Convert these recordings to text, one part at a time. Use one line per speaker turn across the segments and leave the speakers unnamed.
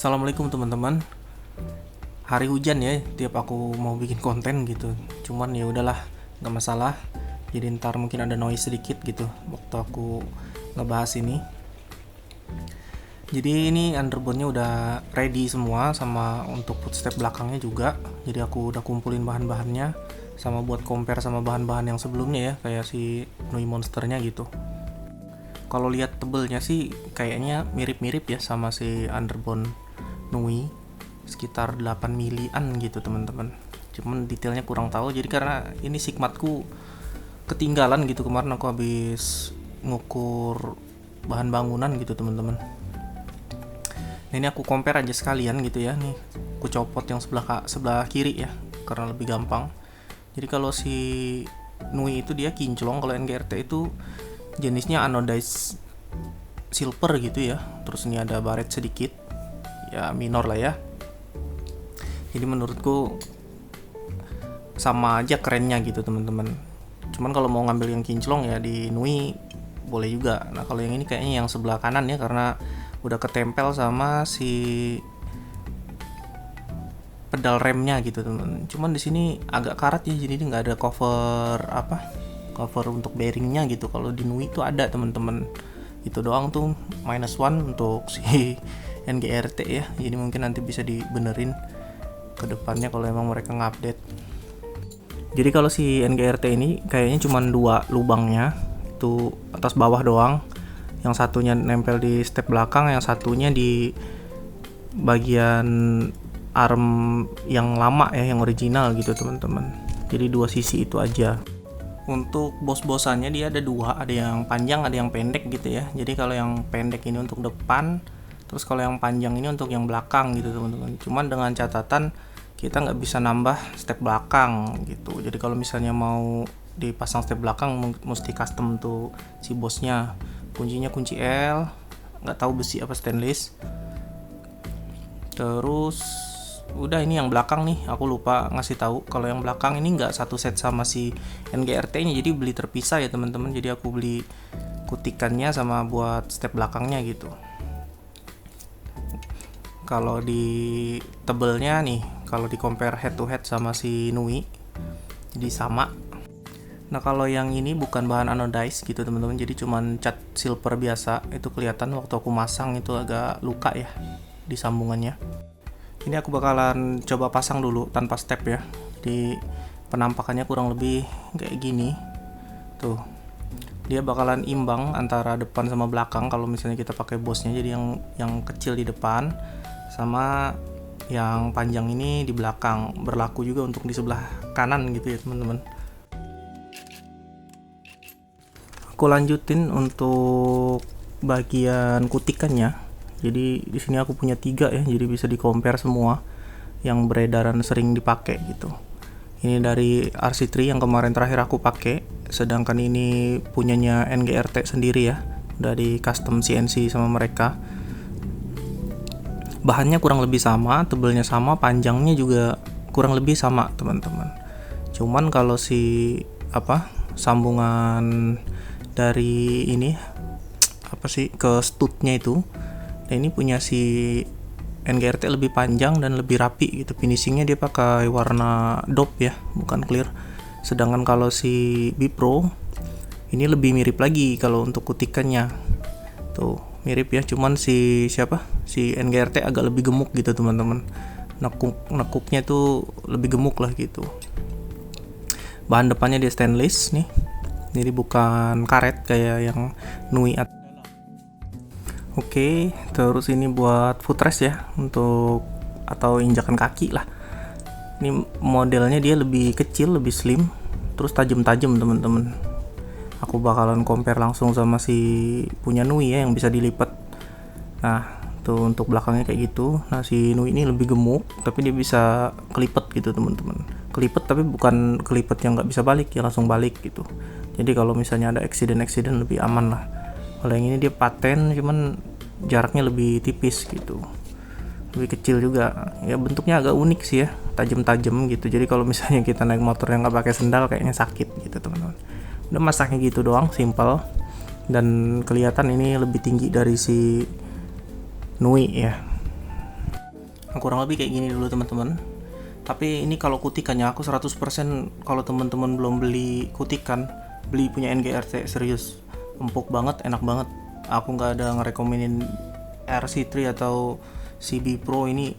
Assalamualaikum teman-teman. Hari hujan ya, tiap aku mau bikin konten gitu. Cuman ya udahlah, nggak masalah. Jadi ntar mungkin ada noise sedikit gitu waktu aku ngebahas ini. Jadi ini underbone-nya udah ready semua sama untuk footstep belakangnya juga. Jadi aku udah kumpulin bahan-bahannya sama buat compare sama bahan-bahan yang sebelumnya ya, kayak si Nui Monsternya gitu. Kalau lihat tebelnya sih kayaknya mirip-mirip ya sama si underbone Nui, sekitar 8 milian gitu teman-teman. Cuman detailnya kurang tahu, jadi karena ini sigmatku ketinggalan gitu, kemarin aku habis ngukur bahan bangunan gitu teman-teman. Nah, ini aku compare aja sekalian gitu ya. Nih aku copot yang sebelah kiri ya karena lebih gampang. Jadi kalau si Nui itu dia kinclong, kalau NGRT itu jenisnya anodized silver gitu ya. Terus ini ada baret sedikit, ya minor lah ya. Jadi menurutku sama aja kerennya gitu teman-teman. Cuman kalau mau ngambil yang kinclong ya di Nui boleh juga. Nah kalau yang ini kayaknya yang sebelah kanan ya, karena udah ketempel sama si pedal remnya gitu teman. Cuman di sini agak karat ya, jadi nggak ada cover untuk bearingnya gitu. Kalau di Nui itu ada teman-teman, itu doang tuh -1 untuk si NGRT ya. Jadi mungkin nanti bisa dibenerin ke depannya kalau emang mereka ngupdate. Jadi kalau si NGRT ini kayaknya cuma 2 lubangnya, itu atas bawah doang. Yang satunya nempel di step belakang, yang satunya di bagian arm yang lama ya, yang original gitu teman-teman. Jadi 2 sisi itu aja. Untuk bos-bosannya dia ada 2, ada yang panjang, ada yang pendek gitu ya. Jadi kalau yang pendek ini untuk depan, terus kalau yang panjang ini untuk yang belakang gitu teman-teman. Cuman dengan catatan kita nggak bisa nambah step belakang gitu. Jadi kalau misalnya mau dipasang step belakang mesti custom tuh si bosnya. Kuncinya kunci L, nggak tahu besi apa stainless. Terus udah, ini yang belakang nih aku lupa ngasih tahu kalau yang belakang ini nggak satu set sama si NGRT nya, jadi beli terpisah ya teman-teman. Jadi aku beli kutikannya sama buat step belakangnya gitu. Kalau di tebelnya nih, kalau di compare head to head sama si Nui, jadi sama. Nah kalau yang ini bukan bahan anodized gitu teman-teman, jadi cuman cat silver biasa. Itu kelihatan waktu aku masang itu agak luka ya di sambungannya. Ini aku bakalan coba pasang dulu tanpa step ya. Jadi penampakannya kurang lebih kayak gini. Tuh. Dia bakalan imbang antara depan sama belakang kalau misalnya kita pakai bosnya. Jadi yang kecil di depan sama yang panjang ini di belakang. Berlaku juga untuk di sebelah kanan gitu ya teman-teman. Aku lanjutin untuk bagian kutikannya. Jadi di sini aku punya 3 ya, jadi bisa di compare semua yang beredaran sering dipakai gitu. Ini dari RC3 yang kemarin terakhir aku pakai, sedangkan ini punyanya NGRT sendiri ya, udah di custom CNC sama mereka. Bahannya kurang lebih sama, tebelnya sama, panjangnya juga kurang lebih sama teman-teman. Cuman kalau si sambungan dari ini ke studnya itu, nah ini punya si NGRT lebih panjang dan lebih rapi gitu. Finishingnya dia pakai warna dope ya, bukan clear. Sedangkan kalau si Bipro ini lebih mirip lagi kalau untuk kutikannya. Tuh, mirip ya, cuman si NGRT agak lebih gemuk gitu teman-teman. Nekuknya tuh lebih gemuk lah gitu. Bahan depannya dia stainless nih. Jadi bukan karet kayak yang Nui. Oke, terus ini buat footrest ya, untuk atau injakan kaki lah. Ini modelnya dia lebih kecil, lebih slim, terus tajam-tajam teman-teman. Aku bakalan compare langsung sama si punya Nui ya yang bisa dilipat. Nah, tuh untuk belakangnya kayak gitu. Nah, si Nui ini lebih gemuk, tapi dia bisa kelipet gitu teman-teman. Kelipet tapi bukan kelipet yang nggak bisa balik ya, langsung balik gitu. Jadi kalau misalnya ada accident lebih aman lah. Kalau yang ini dia paten, cuman jaraknya lebih tipis gitu, lebih kecil juga ya. Bentuknya agak unik sih ya, tajam-tajam gitu. Jadi kalau misalnya kita naik motor yang nggak pakai sendal kayaknya sakit gitu teman-teman. Udah masaknya gitu doang, simple. Dan kelihatan ini lebih tinggi dari si Nui ya. kurang lebih kayak gini dulu teman-teman. Tapi ini kalau kutikannya aku 100%, kalau teman-teman belum beli kutikan, beli punya NGRT, serius empuk banget, enak banget. Aku nggak ada ngerekomenin RC3 atau CB Pro, ini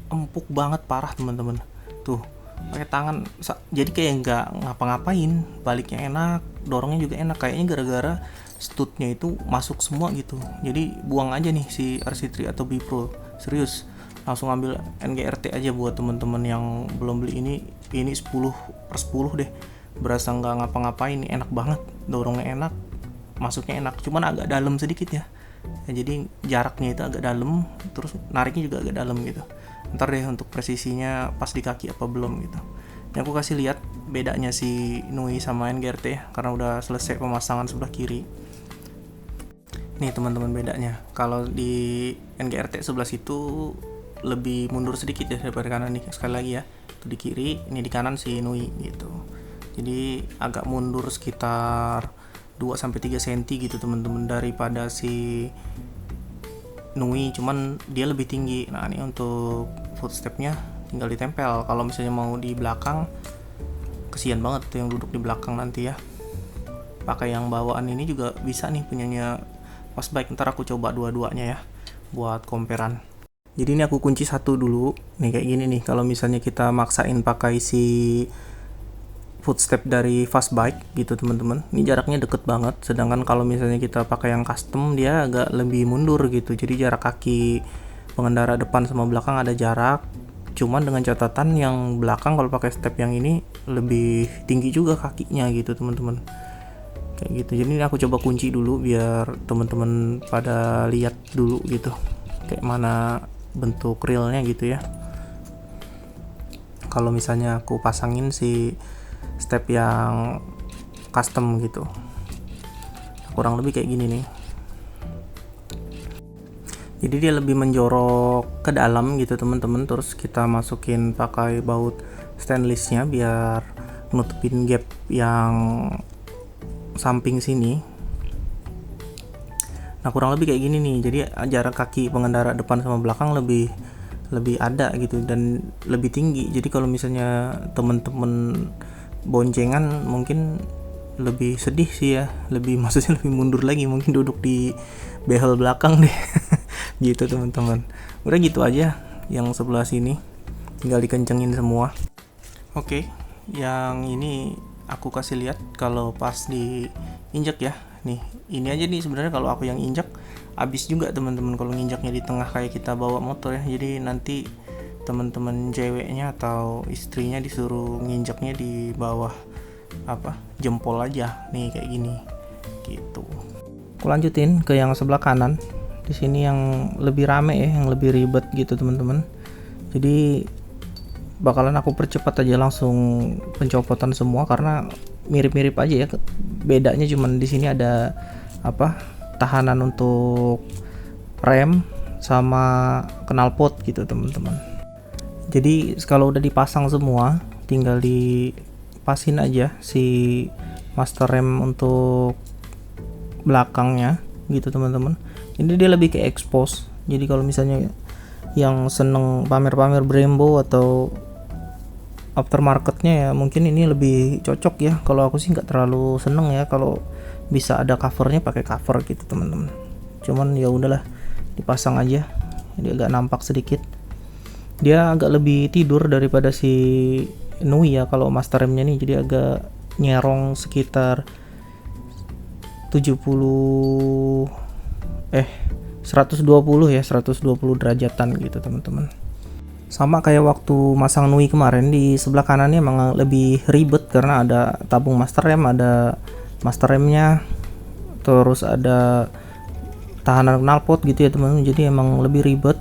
empuk banget parah teman-teman. Tuh pakai tangan jadi kayak nggak ngapa-ngapain, baliknya enak, dorongnya juga enak. Kayaknya gara-gara studnya itu masuk semua gitu, jadi buang aja nih si RC3 atau B Pro, serius langsung ambil NGRT aja buat teman-teman yang belum beli ini 10/10 deh, berasa nggak ngapa-ngapain, enak banget, dorongnya enak, masuknya enak, cuman agak dalam sedikit ya, jadi jaraknya itu agak dalam, terus nariknya juga agak dalam gitu. Ntar deh untuk presisinya pas di kaki apa belum gitu. Ini aku kasih lihat bedanya si Nui sama NGRT ya, karena udah selesai pemasangan sebelah kiri. Nih teman-teman bedanya, kalau di NGRT sebelah situ lebih mundur sedikit ya daripada kanan nih. Sekali lagi ya, itu di kiri, ini di kanan si Nui gitu. Jadi agak mundur sekitar 2-3 cm gitu teman-teman daripada si Nui, cuman dia lebih tinggi. Nah ini untuk footstepnya tinggal ditempel. Kalau misalnya mau di belakang, kesian banget tuh yang duduk di belakang nanti ya. Pakai yang bawaan ini juga bisa nih punyanya Fastbike. Ntar aku coba dua-duanya ya buat comparean. Jadi ini aku kunci satu dulu nih kayak gini nih. Kalau misalnya kita maksain pakai si footstep dari Fastbike gitu teman-teman, ini jaraknya deket banget. Sedangkan kalau misalnya kita pakai yang custom, dia agak lebih mundur gitu. Jadi jarak kaki pengendara depan sama belakang ada jarak, cuman dengan catatan yang belakang kalau pakai step yang ini lebih tinggi juga kakinya gitu teman-teman, kayak gitu. Jadi ini aku coba kunci dulu biar teman-teman pada lihat dulu gitu kayak mana bentuk realnya gitu ya. Kalau misalnya aku pasangin si step yang custom gitu, kurang lebih kayak gini nih. Jadi dia lebih menjorok ke dalam gitu teman-teman. Terus kita masukin pakai baut stainlessnya biar nutupin gap yang samping sini. Nah kurang lebih kayak gini nih. Jadi jarak kaki pengendara depan sama belakang lebih ada gitu dan lebih tinggi. Jadi kalau misalnya teman-teman boncengan mungkin lebih sedih sih ya, maksudnya lebih mundur lagi, mungkin duduk di behel belakang deh. Gitu teman-teman. Udah gitu aja yang sebelah sini, tinggal dikencengin semua. Oke, yang ini aku kasih lihat kalau pas diinjak ya. Nih ini aja nih sebenarnya kalau aku yang injak habis juga teman-teman kalau nginjaknya di tengah kayak kita bawa motor ya. Jadi nanti teman-teman ceweknya atau istrinya disuruh nginjaknya di bawah jempol aja nih kayak gini gitu. Aku lanjutin ke yang sebelah kanan. Di sini yang lebih rame ya, yang lebih ribet gitu teman-teman. Jadi bakalan aku percepat aja langsung pencopotan semua karena mirip-mirip aja ya. Bedanya cuman di sini ada tahanan untuk rem sama knalpot gitu teman-teman. Jadi kalau udah dipasang semua, tinggal dipasin aja si master rem untuk belakangnya gitu teman-teman. Ini dia lebih ke expose. Jadi kalau misalnya yang seneng pamer-pamer Brembo atau aftermarketnya ya mungkin ini lebih cocok ya. Kalau aku sih nggak terlalu seneng ya kalau bisa ada covernya, pakai cover gitu teman-teman. Cuman ya udahlah, dipasang aja. Jadi agak nampak sedikit. Dia agak lebih tidur daripada si Nui ya kalau master remnya nih. Jadi agak nyerong sekitar 120 derajatan gitu teman-teman. Sama kayak waktu masang Nui kemarin, di sebelah kanannya emang lebih ribet karena ada tabung master rem, ada master remnya, terus ada tahanan knalpot gitu ya teman-teman. Jadi emang lebih ribet,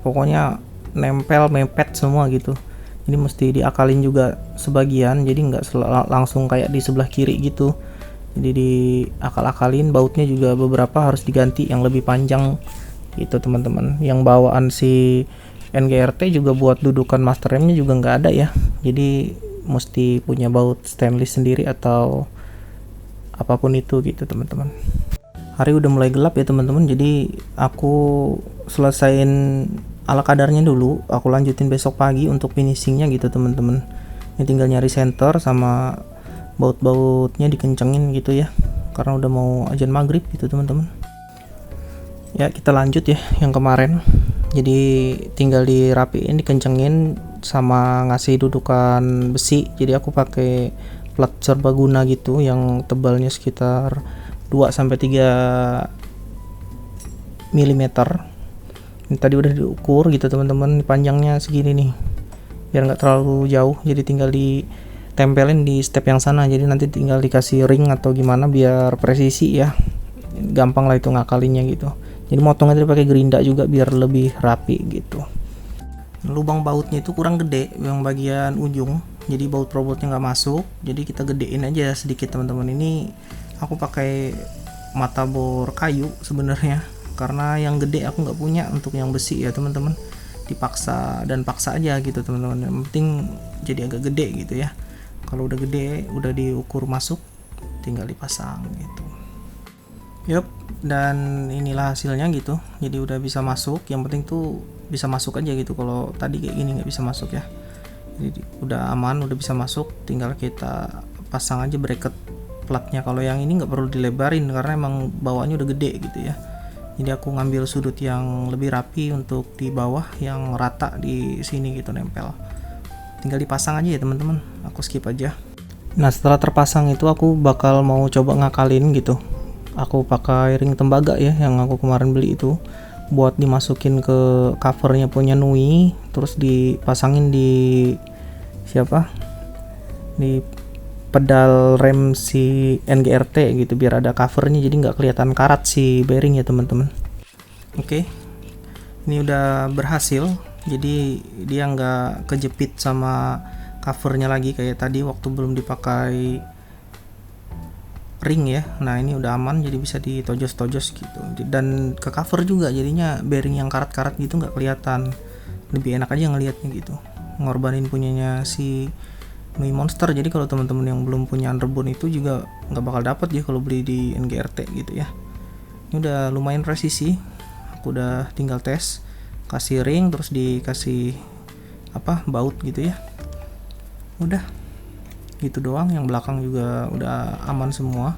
pokoknya nempel mepet semua gitu. Ini mesti diakalin juga sebagian, jadi nggak langsung kayak di sebelah kiri gitu. Jadi diakal-akalin, bautnya juga beberapa harus diganti yang lebih panjang gitu teman-teman. Yang bawaan si NGRT juga buat dudukan master remnya juga nggak ada ya. Jadi mesti punya baut stainless sendiri atau apapun itu gitu teman-teman. Hari udah mulai gelap ya teman-teman. Jadi aku selesain ala kadarnya dulu, aku lanjutin besok pagi untuk finishingnya gitu teman-teman. Ini tinggal nyari center sama baut-bautnya dikencengin gitu ya, karena udah mau azan maghrib gitu teman-teman. Ya kita lanjut ya yang kemarin. Jadi tinggal dirapiin, dikencengin sama ngasih dudukan besi. Jadi aku pakai plat serbaguna gitu yang tebalnya sekitar 2-3 mm. Ini tadi udah diukur gitu teman-teman, panjangnya segini nih biar nggak terlalu jauh, jadi tinggal ditempelin di step yang sana. Jadi nanti tinggal dikasih ring atau gimana biar presisi ya, gampang lah itu ngakalinnya gitu. Jadi motongnya tadi pakai gerinda juga biar lebih rapi gitu. Lubang bautnya itu kurang gede yang bagian ujung, jadi baut probotnya nggak masuk, jadi kita gedein aja sedikit teman-teman. Ini aku pakai mata bor kayu sebenarnya, karena yang gede aku nggak punya untuk yang besi ya teman-teman. Dipaksa aja gitu teman-teman, yang penting jadi agak gede gitu ya. Kalau udah gede, udah diukur masuk, tinggal dipasang gitu. Yup, dan inilah hasilnya gitu. Jadi udah bisa masuk, yang penting tuh bisa masuk aja gitu. Kalau tadi kayak gini nggak bisa masuk ya. Jadi udah aman, udah bisa masuk, tinggal kita pasang aja bracket platnya. Kalau yang ini nggak perlu dilebarin karena emang bawaannya udah gede gitu ya. Jadi aku ngambil sudut yang lebih rapi untuk di bawah, yang rata di sini gitu nempel. Tinggal dipasang aja ya teman-teman. Aku skip aja. Nah setelah terpasang itu aku bakal mau coba ngakalin gitu. Aku pakai ring tembaga ya yang aku kemarin beli itu, buat dimasukin ke covernya punya Nui, terus dipasangin di di pedal rem si NGRT gitu biar ada covernya, jadi nggak kelihatan karat si bearing ya teman-teman. Oke, ini udah berhasil, jadi dia nggak kejepit sama covernya lagi kayak tadi waktu belum dipakai ring ya. Nah ini udah aman, jadi bisa ditojos-tojos gitu, dan ke cover juga jadinya bearing yang karat-karat gitu nggak kelihatan, lebih enak aja ngelihatnya gitu. Ngorbanin punyanya si Nui Monster. Jadi kalau teman-teman yang belum punya underbone itu juga nggak bakal dapat ya kalau beli di NGRT gitu ya. Ini udah lumayan presisi, aku udah tinggal tes, kasih ring terus dikasih baut gitu ya. Udah gitu doang, yang belakang juga udah aman semua.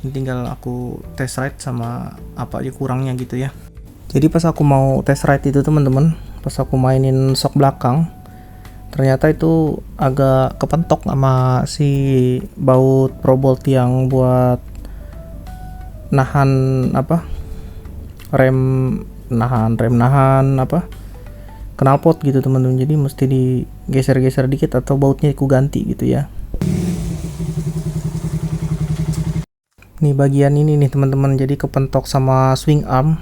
Ini tinggal aku test ride sama apa aja kurangnya gitu ya. Jadi pas aku mau test ride itu teman-teman, pas aku mainin shock belakang, ternyata itu agak kepentok sama si baut probolt yang buat nahan rem knalpot gitu teman-teman. Jadi mesti digeser-geser dikit atau bautnya aku ganti gitu ya. Nih bagian ini nih teman-teman, jadi kepentok sama swing arm,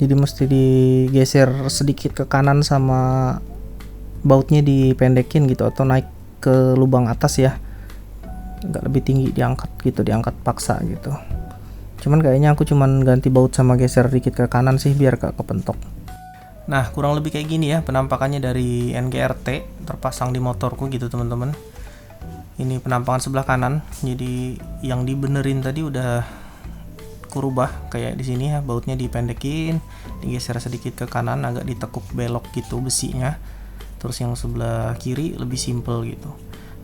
jadi mesti digeser sedikit ke kanan sama bautnya dipendekin gitu, atau naik ke lubang atas ya, agak lebih tinggi diangkat gitu, diangkat paksa gitu. Cuman kayaknya aku ganti baut sama geser dikit ke kanan sih biar gak kepentok. Nah kurang lebih kayak gini ya penampakannya dari NGRT terpasang di motorku gitu teman-teman. Ini penampakan sebelah kanan, jadi yang dibenerin tadi udah kurubah kayak di sini ya, bautnya dipendekin, digeser sedikit ke kanan, agak ditekuk belok gitu besinya. Terus yang sebelah kiri lebih simple gitu.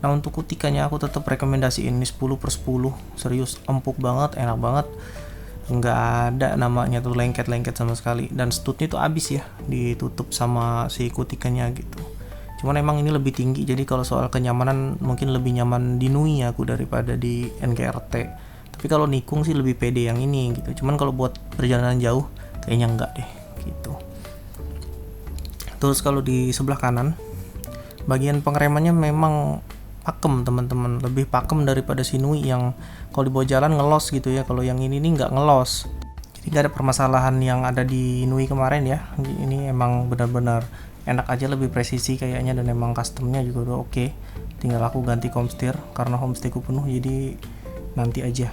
Nah untuk kutikannya aku tetap rekomendasiin ini 10/10, serius empuk banget, enak banget, nggak ada namanya tuh lengket-lengket sama sekali, dan stutnya tuh abis ya ditutup sama si kutikannya gitu. Cuman emang ini lebih tinggi, jadi kalau soal kenyamanan mungkin lebih nyaman di Nui aku daripada di NGRT. Tapi kalau nikung sih lebih pede yang ini gitu. Cuman kalau buat perjalanan jauh kayaknya enggak deh gitu. Terus kalau di sebelah kanan, bagian pengeremannya memang pakem teman-teman, lebih pakem daripada si Nui yang kalau dibawa jalan ngelos gitu ya. Kalau yang ini nih nggak ngelos, jadi nggak ada permasalahan yang ada di Nui kemarin ya. Ini emang benar-benar enak aja, lebih presisi kayaknya, dan emang customnya juga udah oke. Tinggal aku ganti komstir karena homestayku penuh, jadi nanti aja.